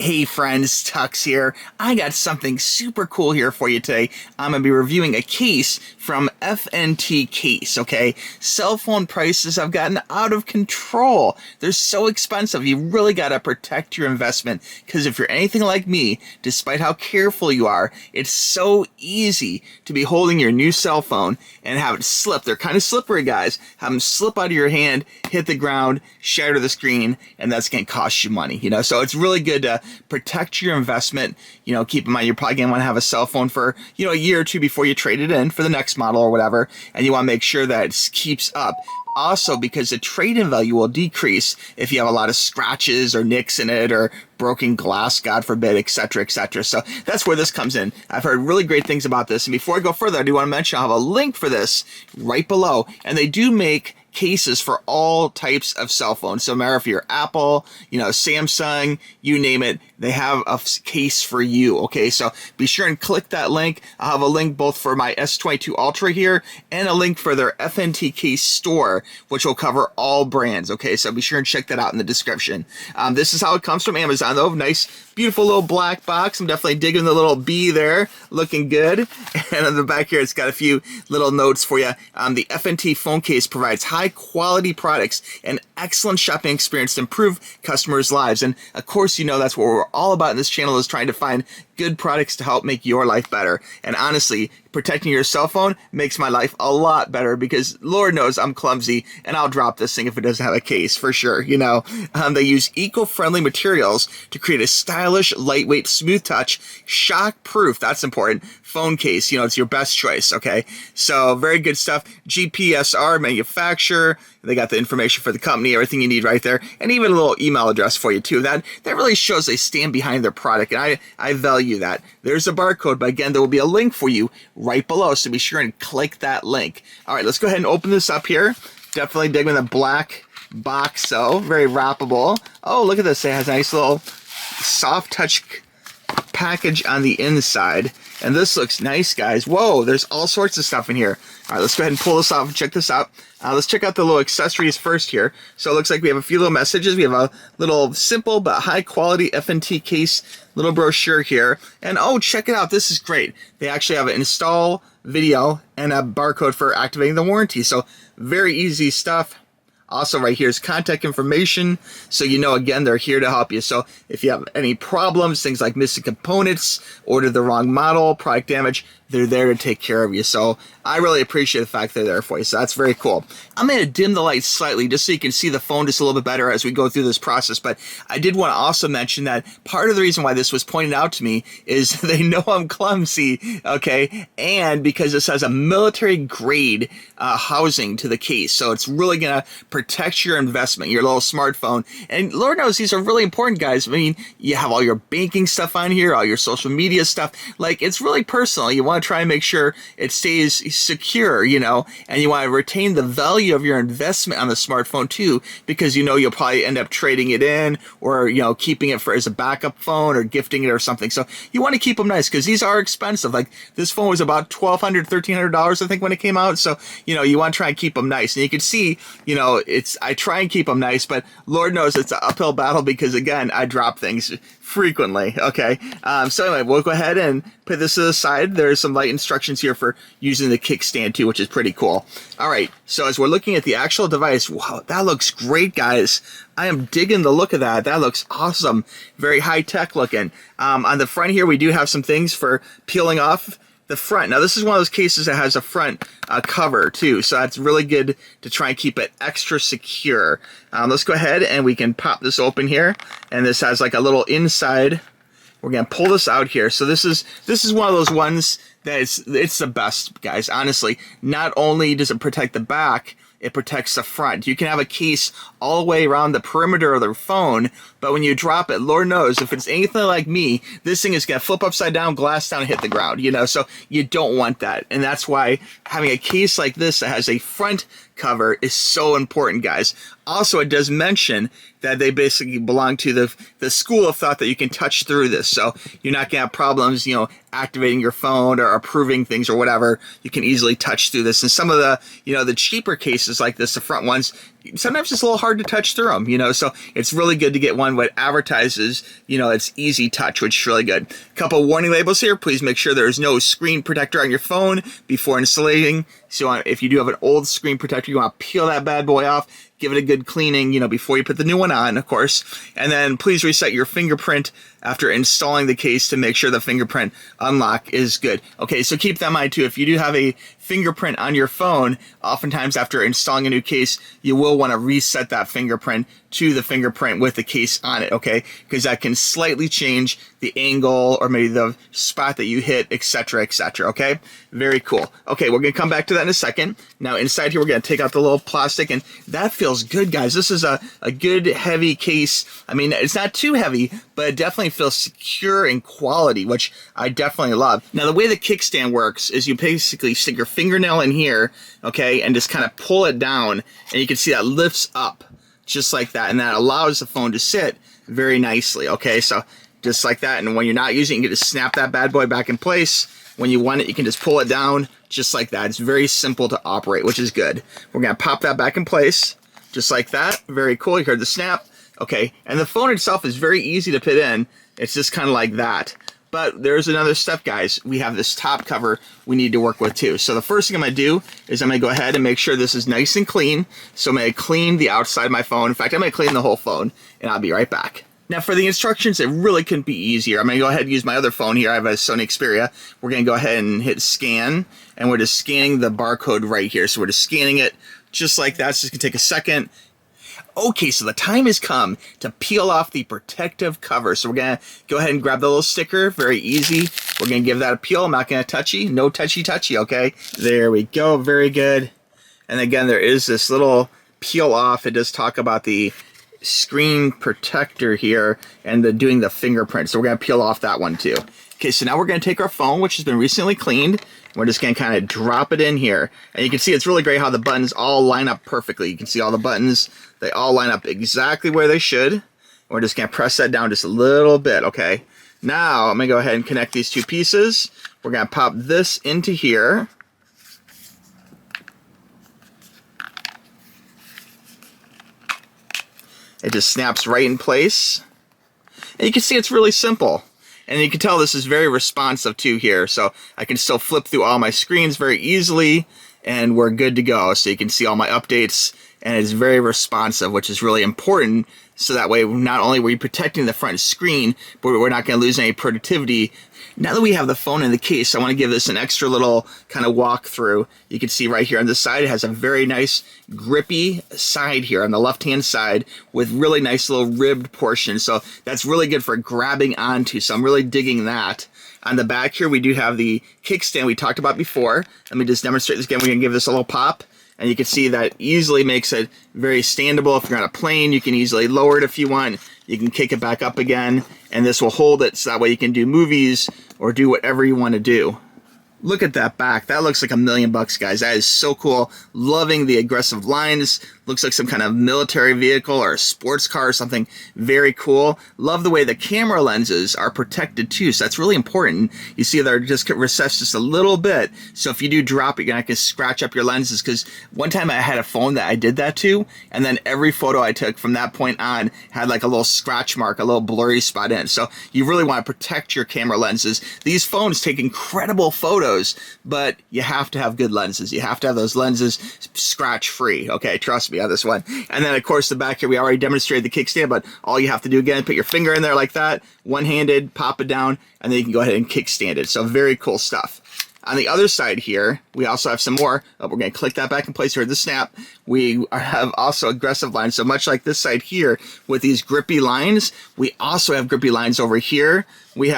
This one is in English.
Hey friends, TUXX here. I got something super cool here for you today. I'm going to be reviewing a case from FNT CASE, okay? Cell phone prices have gotten out of control. They're so expensive. You really got to protect your investment because if you're anything like me, despite how careful you are, it's so easy to be holding your new cell phone and have it slip. They're kind of slippery, guys. Have them slip out of your hand, hit the ground, shatter the screen, and that's going to cost you money, So it's really good to protect your investment. Keep in mind you're probably going to want to have a cell phone for, a year or two before you trade it in for the next model or whatever, and you want to make sure that it keeps up. Also, because the trade-in value will decrease if you have a lot of scratches or nicks in it or broken glass, God forbid, etc., etc. So that's where this comes in. I've heard really great things about this. And before I go further, I do want to mention I have a link for this right below. And they do make cases for all types of cell phones. So no matter if you're Apple, Samsung, you name it, they have a case for you. Okay, so be sure and click that link. I'll have a link both for my S22 Ultra here and a link for their FNT CASE store, which will cover all brands. Okay, so be sure and check that out in the description. This is how it comes from Amazon, though. Nice, beautiful little black box. I'm definitely digging the little B there, looking good. And on the back here, it's got a few little notes for you. The FNT phone case provides high quality products and excellent shopping experience to improve customers' lives. And of course, that's what we're all about in this channel, is trying to find good products to help make your life better. And honestly, protecting your cell phone makes my life a lot better because Lord knows I'm clumsy and I'll drop this thing if it doesn't have a case for sure. They use eco-friendly materials to create a stylish, lightweight, smooth touch, shock-proof, that's important, phone case. It's your best choice, okay? So very good stuff. GPSR manufacturer. They got the information for the company, everything you need right there, and even a little email address for you too. That really shows they stand behind their product, and I value that. There's a barcode, but again, there will be a link for you right below, so be sure and click that link. All right, let's go ahead and open this up here. Definitely digging the black box, so very wrappable. Oh, look at this. It has a nice little soft touch package on the inside. And this looks nice, guys. Whoa, there's all sorts of stuff in here. All right, let's go ahead and pull this off and check this out. Let's check out the little accessories first here. So it looks like we have a few little messages. We have a little simple but high quality FNT case little brochure here. And oh, check it out. This is great. They actually have an install video and a barcode for activating the warranty. So very easy stuff. Also right here is contact information, so again, they're here to help you. So if you have any problems, things like missing components, order the wrong model, product damage, they're there to take care of you. So I really appreciate the fact they're there for you. So that's very cool. I'm going to dim the light slightly just so you can see the phone just a little bit better as we go through this process. But I did want to also mention that part of the reason why this was pointed out to me is they know I'm clumsy, okay? And because this has a military grade housing to the case. So it's really going to protect your investment, your little smartphone. And Lord knows these are really important, guys. I mean, you have all your banking stuff on here, all your social media stuff. Like, it's really personal. You want to try and make sure it stays secure, and you want to retain the value of your investment on the smartphone too, because you'll probably end up trading it in or keeping it as a backup phone or gifting it or something. So you want to keep them nice because these are expensive. Like, this phone was about $1,200, $1,300, I think, when it came out. So you want to try and keep them nice. And you can see I try and keep them nice, but Lord knows it's an uphill battle because, again, I drop things frequently. Okay. So anyway, we'll go ahead and put this to the side. There's some light instructions here for using the kickstand too, which is pretty cool. All right. So as we're looking at the actual device, wow, that looks great, guys. I am digging the look of that. That looks awesome. Very high tech looking. On the front here, we do have some things for peeling off the front. Now, this is one of those cases that has a front cover too, so that's really good to try and keep it extra secure. Let's go ahead and we can pop this open here, and this has like a little inside. We're gonna pull this out here. So this is one of those ones that it's the best, guys. Honestly, not only does it protect the back, it protects the front. You can have a case all the way around the perimeter of the phone, but when you drop it, Lord knows, if it's anything like me, this thing is going to flip upside down, glass down, and hit the ground, so you don't want that. And that's why having a case like this that has a front cover is so important, guys. Also, it does mention that they basically belong to the school of thought that you can touch through this. So you're not going to have problems, activating your phone or approving things or whatever. You can easily touch through this. And some of the, the cheaper cases like this, the front ones, sometimes it's a little hard to touch through them, you know, so it's really good to get one that advertises, you know, it's easy touch, which is really good. Couple warning labels here. Please make sure there's no screen protector on your phone before installing. So if you do have an old screen protector, you want to peel that bad boy off, give it a good cleaning, you know, before you put the new one on, of course. And then please reset your fingerprint after installing the case to make sure the fingerprint unlock is good. Okay, so keep that in mind too. If you do have a fingerprint on your phone, oftentimes after installing a new case, you will want to reset that fingerprint to the fingerprint with the case on it, okay? Because that can slightly change the angle or maybe the spot that you hit, etc., okay? Very cool. Okay, we're going to come back to that in a second. Now, inside here, we're going to take out the little plastic, and that feels good, guys. This is a good, heavy case. I mean, it's not too heavy, but it definitely feels secure and quality, which I definitely love. Now, the way the kickstand works is you basically stick your fingernail in here, okay, and just kind of pull it down, and you can see that lifts up just like that, and that allows the phone to sit very nicely, okay? So just like that, and when you're not using it, you can just snap that bad boy back in place. When you want it, you can just pull it down just like that. It's very simple to operate, which is good. We're going to pop that back in place just like that. Very cool. You heard the snap. Okay, and the phone itself is very easy to put in. It's just kind of like that. But there's another step, guys. We have this top cover we need to work with too. So the first thing I'm going to do is I'm going to go ahead and make sure this is nice and clean. So I'm going to clean the outside of my phone. In fact, I'm going to clean the whole phone, and I'll be right back. Now for the instructions, it really couldn't be easier. I'm going to go ahead and use my other phone here. I have a Sony Xperia. We're going to go ahead and hit scan, and we're just scanning the barcode right here. So we're just scanning it just like that. It's just going to take a second. Okay, so the time has come to peel off the protective cover. So we're going to go ahead and grab the little sticker. Very easy. We're going to give that a peel. I'm not going to touchy. No touchy, okay? There we go. Very good. And again, there is this little peel off. It does talk about the screen protector here and doing the fingerprint. So we're going to peel off that one too. Okay, so now we're going to take our phone, which has been recently cleaned. We're just going to kind of drop it in here. And you can see it's really great how the buttons all line up perfectly. You can see all the buttons. They all line up exactly where they should. We're just going to press that down just a little bit, okay? Now, I'm going to go ahead and connect these two pieces. We're going to pop this into here. It just snaps right in place. And you can see it's really simple. And you can tell this is very responsive too here. So I can still flip through all my screens very easily, and we're good to go. So you can see all my updates, and it's very responsive, which is really important. So that way, not only are we protecting the front screen, but we're not going to lose any productivity. Now that we have the phone in the case, I want to give this an extra little kind of walkthrough. You can see right here on the side, it has a very nice grippy side here on the left-hand side with really nice little ribbed portion. So that's really good for grabbing onto. So I'm really digging that. On the back here, we do have the kickstand we talked about before. Let me just demonstrate this again. We're going to give this a little pop. And you can see that easily makes it very standable. If you're on a plane, you can easily lower it if you want. You can kick it back up again, and this will hold it so that way you can do movies or do whatever you want to do. Look at that back. That looks like $1,000,000, guys. That is so cool. Loving the aggressive lines. Looks like some kind of military vehicle or a sports car or something very cool. Love the way the camera lenses are protected too, so that's really important. You see they're just recessed just a little bit, so if you do drop it, you're not going to scratch up your lenses, because one time I had a phone that I did that to, and then every photo I took from that point on had like a little scratch mark, a little blurry spot in it. So you really want to protect your camera lenses. These phones take incredible photos, but you have to have good lenses. You have to have those lenses scratch free, okay? Trust me on this one. And then of course the back here, we already demonstrated the kickstand, but all you have to do again, put your finger in there like that, one-handed, pop it down, and then you can go ahead and kickstand it. So very cool stuff. On the other side here, we also have some more. We're going to click that back in place here, the snap. We have also aggressive lines. So much like this side here with these grippy lines, we also have grippy lines over here. We have